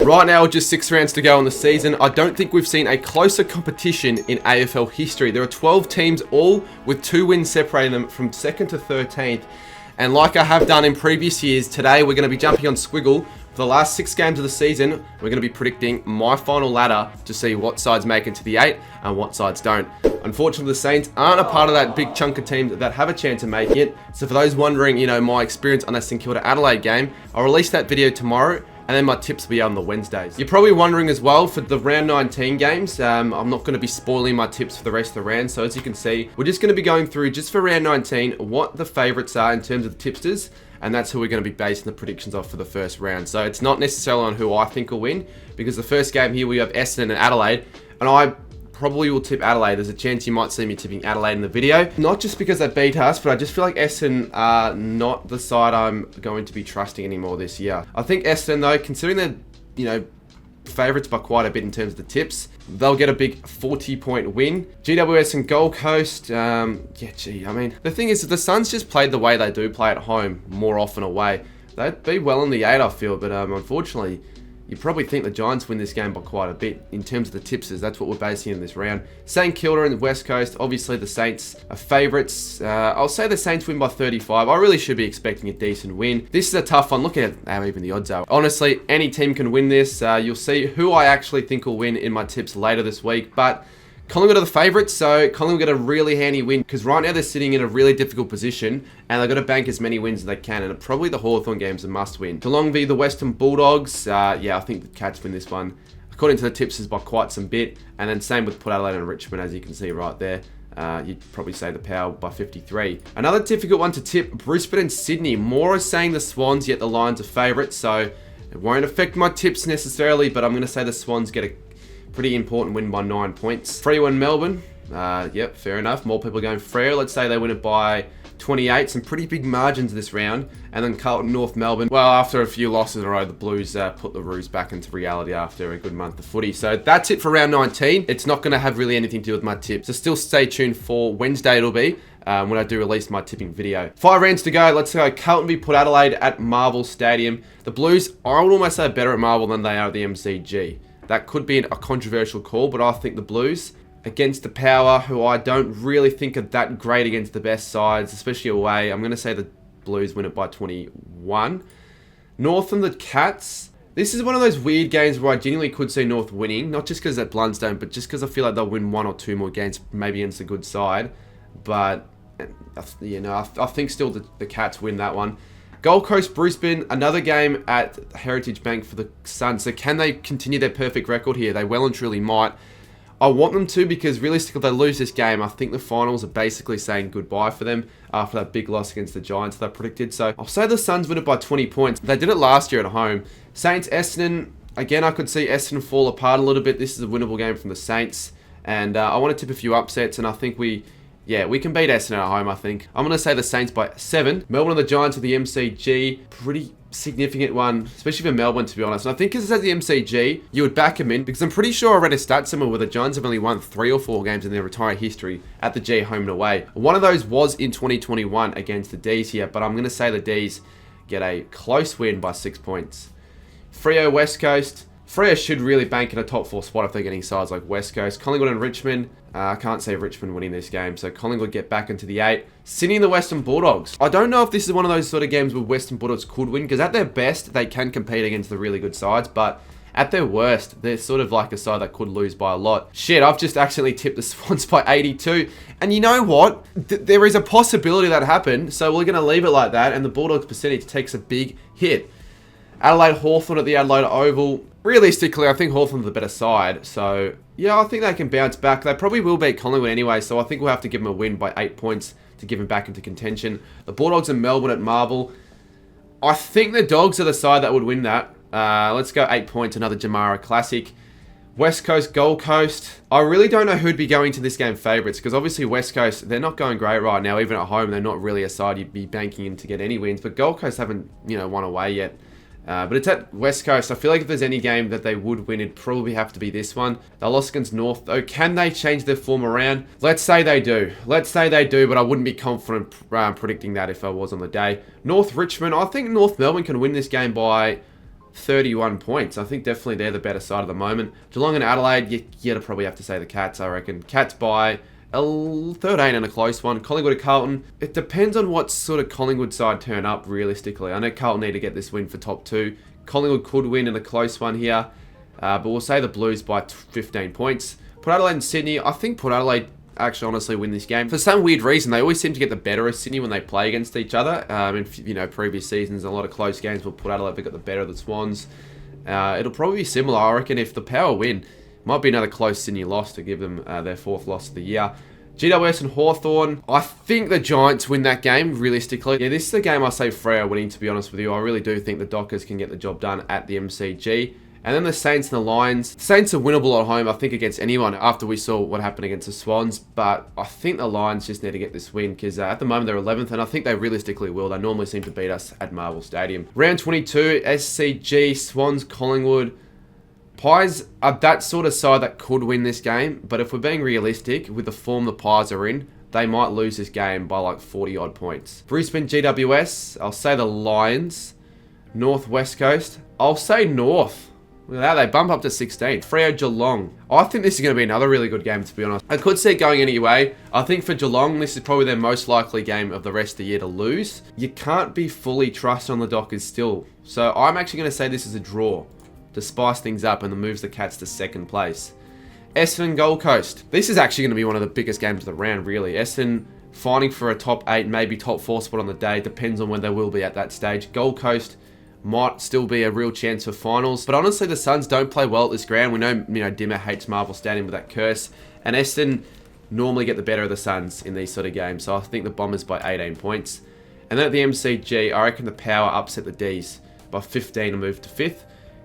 Right now, just 6 rounds to go in the season. I don't think we've seen a closer competition in AFL history. There are 12 teams, all with 2 wins separating them from 2nd to 13th. And like I have done in previous years, today we're going to be jumping on Squiggle. For the last 6 games of the season, we're going to be predicting my final ladder to see what sides make it to the 8 and what sides don't. Unfortunately, the Saints aren't a part of that big chunk of teams that have a chance of making it. So for those wondering, my experience on that St Kilda Adelaide game, I'll release that video tomorrow. And then my tips will be on the Wednesdays. You're probably wondering as well, for the round 19 games, I'm not going to be spoiling my tips for the rest of the round. So as you can see, we're just going to be going through, just for round 19, what the favourites are in terms of the tipsters. And that's who we're going to be basing the predictions off for the first round. So it's not necessarily on who I think will win, because the first game here we have Essendon and Adelaide. And I probably will tip Adelaide. There's a chance you might see me tipping Adelaide in the video. Not just because they beat us, but I just feel like Essendon are not the side I'm going to be trusting anymore this year. I think Essendon, though, considering they're, favourites by quite a bit in terms of the tips, they'll get a big 40-point win. GWS and Gold Coast, the thing is, if the Suns just played the way they do play at home more often away, they'd be well in the 8, I feel, but unfortunately, you probably think the Giants win this game by quite a bit in terms of the tipsters. That's what we're basing in this round. St Kilda and the West Coast, obviously the Saints are favourites. I'll say the Saints win by 35. I really should be expecting a decent win. This is a tough one. Look at how even the odds are. Honestly, any team can win this. You'll see who I actually think will win in my tips later this week. But Collingwood are the favourites, so Collingwood get a really handy win, because right now they're sitting in a really difficult position and they've got to bank as many wins as they can, and probably the Hawthorn game's a must win. Geelong v the Western Bulldogs, I think the Cats win this one, according to the tipsters, by quite some bit, and then same with Port Adelaide and Richmond, as you can see right there. You'd probably say the Power by 53. Another difficult one to tip, Brisbane and Sydney. More is saying the Swans, yet the Lions are favourites, so it won't affect my tips necessarily, but I'm going to say the Swans get a pretty important win by 9 points. Freo and Melbourne. Yep, fair enough. More people are going Freo. Let's say they win it by 28. Some pretty big margins this round. And then Carlton North Melbourne. Well, after a few losses in a row, the Blues put the Roos back into reality after a good month of footy. So that's it for round 19. It's not going to have really anything to do with my tips. So still stay tuned for Wednesday it'll be, when I do release my tipping video. 5 rounds to go. Let's go Carlton v Port Adelaide at Marvel Stadium. The Blues, I would almost say, are better at Marvel than they are at the MCG. That could be a controversial call, but I think the Blues against the Power, who I don't really think are that great against the best sides, especially away, I'm going to say the Blues win it by 21. North and the Cats. This is one of those weird games where I genuinely could see North winning, not just because at Blundstone, but just because I feel like they'll win 1 or 2 more games, maybe against a good side. But, I think still the Cats win that one. Gold Coast, Brisbane, another game at Heritage Bank for the Suns. So can they continue their perfect record here? They well and truly might. I want them to, because realistically, if they lose this game, I think the finals are basically saying goodbye for them after that big loss against the Giants they predicted. So I'll say the Suns win it by 20 points. They did it last year at home. Saints, Essendon. Again, I could see Essendon fall apart a little bit. This is a winnable game from the Saints. And I want to tip a few upsets, and I think we can beat Essendon at home, I think. I'm going to say the Saints by 7. Melbourne and the Giants at the MCG. Pretty significant one, especially for Melbourne, to be honest. And I think because it's at the MCG, you would back them in, because I'm pretty sure I read a stat somewhere where the Giants have only won 3 or 4 games in their entire history at the G, home and away. One of those was in 2021 against the D's here, but I'm going to say the D's get a close win by 6 points. Freo, West Coast. Freo should really bank in a top 4 spot if they're getting sides like West Coast. Collingwood and Richmond. I can't see Richmond winning this game, so Collingwood get back into the 8. Sydney and the Western Bulldogs. I don't know if this is one of those sort of games where Western Bulldogs could win, because at their best, they can compete against the really good sides, but at their worst, they're sort of like a side that could lose by a lot. Shit, I've just accidentally tipped the Swans by 82. And you know what? There is a possibility that happened, so we're going to leave it like that, and the Bulldogs percentage takes a big hit. Adelaide Hawthorn at the Adelaide Oval. Realistically, I think Hawthorn's the better side. So, yeah, I think they can bounce back. They probably will beat Collingwood anyway, so I think we'll have to give them a win by 8 points to give them back into contention. The Bulldogs and Melbourne at Marvel. I think the Dogs are the side that would win that. Let's go 8 points, another Jamara Classic. West Coast, Gold Coast. I really don't know who'd be going to this game favourites, because obviously West Coast, they're not going great right now. Even at home, they're not really a side you'd be banking in to get any wins. But Gold Coast haven't, won away yet. But it's at West Coast. I feel like if there's any game that they would win, it'd probably have to be this one. They lost against North, though. Can they change their form around? Let's say they do. But I wouldn't be confident predicting that if I was on the day. North Richmond. I think North Melbourne can win this game by 31 points. I think definitely they're the better side at the moment. Geelong and Adelaide, you'd probably have to say the Cats, I reckon. Cats by 13 and a close one. Collingwood and Carlton. It depends on what sort of Collingwood side turn up, realistically. I know Carlton need to get this win for top 2. Collingwood could win in a close one here. But we'll say the Blues by 15 points. Port Adelaide and Sydney. I think Port Adelaide actually honestly win this game. For some weird reason, they always seem to get the better of Sydney when they play against each other. In previous seasons, a lot of close games where Port Adelaide have got the better of the Swans. It'll probably be similar. I reckon if the Power win, might be another close Sydney loss to give them their 4th loss of the year. GWS and Hawthorn. I think the Giants win that game, realistically. Yeah, this is the game I say Freo winning, to be honest with you. I really do think the Dockers can get the job done at the MCG. And then the Saints and the Lions. The Saints are winnable at home, I think, against anyone after we saw what happened against the Swans. But I think the Lions just need to get this win because at the moment they're 11th, and I think they realistically will. They normally seem to beat us at Marvel Stadium. Round 22, SCG, Swans, Collingwood. Pies are that sort of side that could win this game. But if we're being realistic, with the form the Pies are in, they might lose this game by like 40-odd points. Brisbane, GWS. I'll say the Lions. North, West Coast. I'll say North. Look at that, they bump up to 16. Freo, Geelong. I think this is going to be another really good game, to be honest. I could see it going any way. I think for Geelong, this is probably their most likely game of the rest of the year to lose. You can't be fully trusted on the Dockers still. So I'm actually going to say this is a draw to spice things up and moves the Cats to 2nd place. Essendon, Gold Coast. This is actually going to be one of the biggest games of the round, really. Essendon fighting for a top 8, maybe top 4 spot on the day. Depends on when they will be at that stage. Gold Coast might still be a real chance for finals. But honestly, the Suns don't play well at this ground. We know, Dimmer hates Marvel Stadium with that curse. And Essendon normally get the better of the Suns in these sort of games. So I think the Bombers by 18 points. And then at the MCG, I reckon the Power upset the Ds by 15 and move to 5th.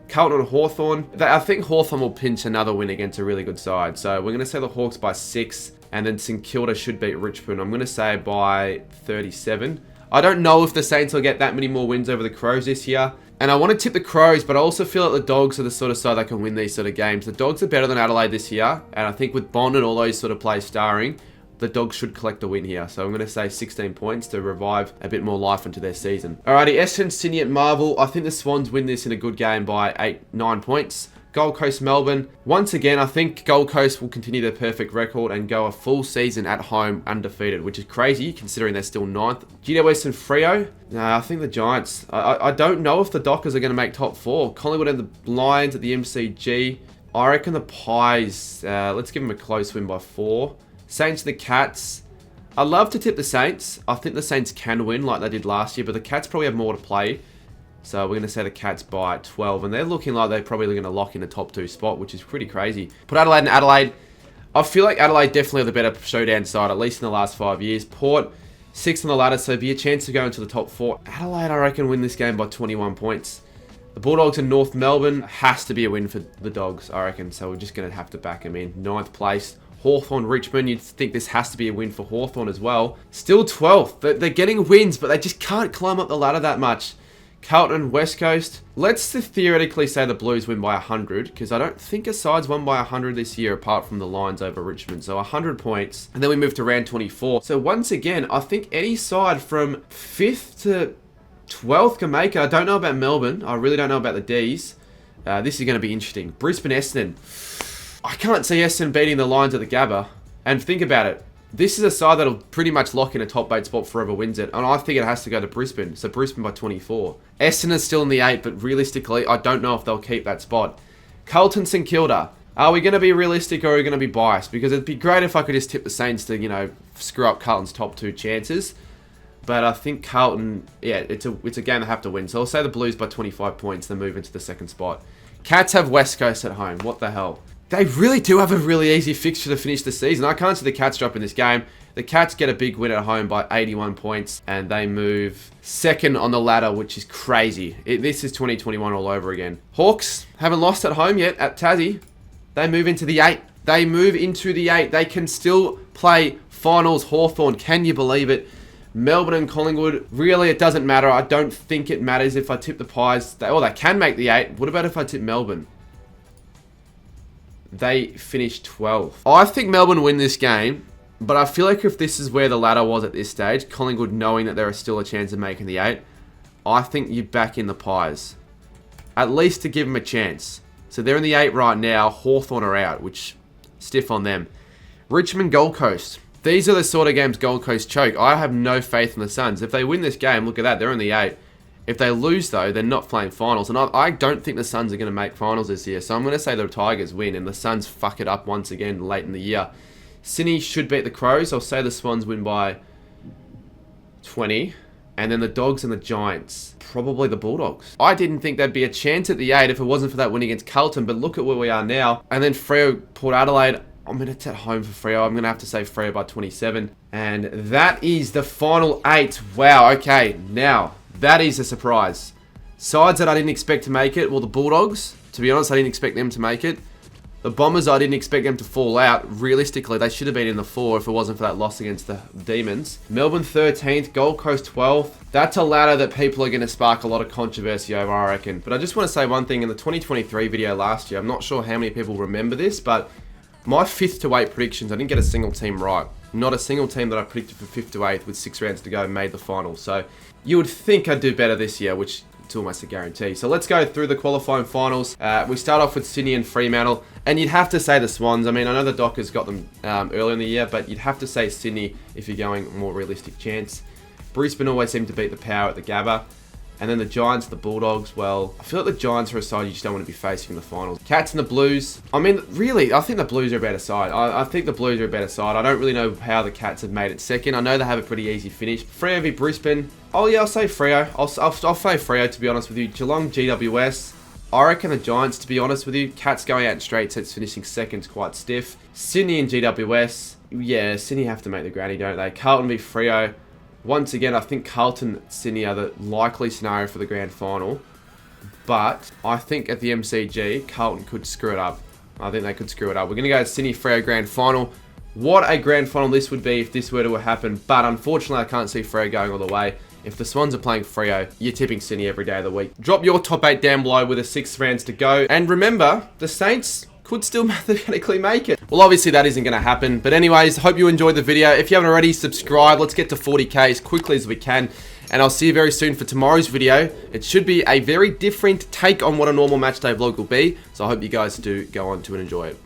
Carlton and Hawthorn. I think Hawthorn will pinch another win against a really good side. So we're going to say the Hawks by 6. And then St Kilda should beat Richmond. I'm going to say by 37. I don't know if the Saints will get that many more wins over the Crows this year. And I want to tip the Crows, but I also feel like the Dogs are the sort of side that can win these sort of games. The Dogs are better than Adelaide this year. And I think with Bond and all those sort of players starring, the Dogs should collect the win here. So I'm going to say 16 points to revive a bit more life into their season. Alrighty, Essendon, Sydney at Marvel. I think the Swans win this in a good game by 9 points. Gold Coast, Melbourne. Once again, I think Gold Coast will continue their perfect record and go a full season at home undefeated, which is crazy considering they're still 9th. GWS and Freo. I think the Giants. I don't know if the Dockers are going to make top 4. Collingwood and the Lions at the MCG. I reckon the Pies, let's give them a close win by 4. Saints and the Cats. I love to tip the Saints. I think the Saints can win like they did last year, but the Cats probably have more to play. So we're going to say the Cats by 12. And they're looking like they're probably going to lock in the top 2 spot, which is pretty crazy. Put Adelaide and Adelaide. I feel like Adelaide definitely are the better showdown side, at least in the last 5 years. Port, 6th on the ladder, so be a chance to go into the top 4. Adelaide, I reckon, win this game by 21 points. The Bulldogs in North Melbourne has to be a win for the Dogs, I reckon. So we're just going to have to back them in. 9th place. Hawthorn, Richmond, you'd think this has to be a win for Hawthorn as well. Still 12th. They're getting wins, but they just can't climb up the ladder that much. Carlton, West Coast. Let's theoretically say the Blues win by 100, because I don't think a side's won by 100 this year apart from the Lions over Richmond. So 100 points. And then we move to round 24. So once again, I think any side from 5th to 12th can make it. I don't know about Melbourne. I really don't know about the Ds. This is going to be interesting. Brisbane, Essendon. I can't see Essendon beating the Lions at the Gabba. And think about it. This is a side that'll pretty much lock in a top 8 spot forever wins it. And I think it has to go to Brisbane. So Brisbane by 24. Essendon is still in the 8, but realistically, I don't know if they'll keep that spot. Carlton, St Kilda. Are we going to be realistic or are we going to be biased? Because it'd be great if I could just tip the Saints to, screw up Carlton's top 2 chances. But I think Carlton, it's a game they have to win. So I'll say the Blues by 25 points, then move into the 2nd spot. Cats have West Coast at home. What the hell? They really do have a really easy fixture to finish the season. I can't see the Cats drop in this game. The Cats get a big win at home by 81 points, and they move 2nd on the ladder, which is crazy. This is 2021 all over again. Hawks haven't lost at home yet at Tassie. They move into the 8. They move into the 8. They can still play finals. Hawthorn, can you believe it? Melbourne and Collingwood, really it doesn't matter. I don't think it matters if I tip the Pies. They can make the 8. What about if I tip Melbourne? They finish 12th. I think Melbourne win this game, but I feel like if this is where the ladder was at this stage, Collingwood knowing that there is still a chance of making the 8, I think you back in the Pies. at least to give them a chance. So they're in the 8 right now. Hawthorn are out, which stiff on them. Richmond, Gold Coast. These are the sort of games Gold Coast choke. I have no faith in the Suns. If they win this game, look at that, they're in the 8. If they lose, though, they're not playing finals. And I don't think the Suns are going to make finals this year. So I'm going to say the Tigers win and the Suns fuck it up once again late in the year. Sydney should beat the Crows. I'll say the Swans win by 20. And then the Dogs and the Giants. Probably the Bulldogs. I didn't think there'd be a chance at the 8 if it wasn't for that win against Carlton. But look at where we are now. And then Freo, Port Adelaide. I'm going to at home for Freo. I'm going to have to say Freo by 27. And that is the final 8. Wow, okay. Now, that is a surprise. Sides that I didn't expect to make it. Well, the Bulldogs. To be honest, I didn't expect them to make it. The Bombers, I didn't expect them to fall out. Realistically, they should have been in the 4 if it wasn't for that loss against the Demons. Melbourne 13th, Gold Coast 12th. That's a ladder that people are going to spark a lot of controversy over, I reckon. But I just want to say one thing. In the 2023 video last year, I'm not sure how many people remember this, but my 5th to 8 predictions, I didn't get a single team right. Not a single team that I predicted for 5th to 8th with 6 rounds to go made the final. So you would think I'd do better this year, which it's almost a guarantee. So let's go through the qualifying finals. We start off with Sydney and Fremantle. And you'd have to say the Swans. I mean, I know the Dockers got them earlier in the year, but you'd have to say Sydney if you're going a more realistic chance. Brisbane always seem to beat the Power at the Gabba. And then the Giants, the Bulldogs, well, I feel like the Giants are a side you just don't want to be facing in the finals. Cats and the Blues. I mean, really, I think the Blues are a better side. I think the Blues are a better side. I don't really know how the Cats have made it second. I know they have a pretty easy finish. Freo v Brisbane. Oh, yeah, I'll say Freo. I'll say Freo, to be honest with you. Geelong, GWS. I reckon the Giants, to be honest with you. Cats going out in straight sets, finishing second's quite stiff. Sydney and GWS. Yeah, Sydney have to make the granny, don't they? Carlton v Freo. Once again, I think Carlton, Sydney are the likely scenario for the grand final. But I think at the MCG, Carlton could screw it up. I think they could screw it up. We're going to go to Sydney Freo grand final. What a grand final this would be if this were to happen. But unfortunately, I can't see Freo going all the way. If the Swans are playing Freo, you're tipping Sydney every day of the week. Drop your top 8 down below with a 6 rounds to go. And remember, the Saints could still mathematically make it. Well, obviously that isn't going to happen. But anyways, hope you enjoyed the video. If you haven't already, subscribe. Let's get to 40k as quickly as we can. And I'll see you very soon for tomorrow's video. It should be a very different take on what a normal matchday vlog will be. So I hope you guys do go on to and enjoy it.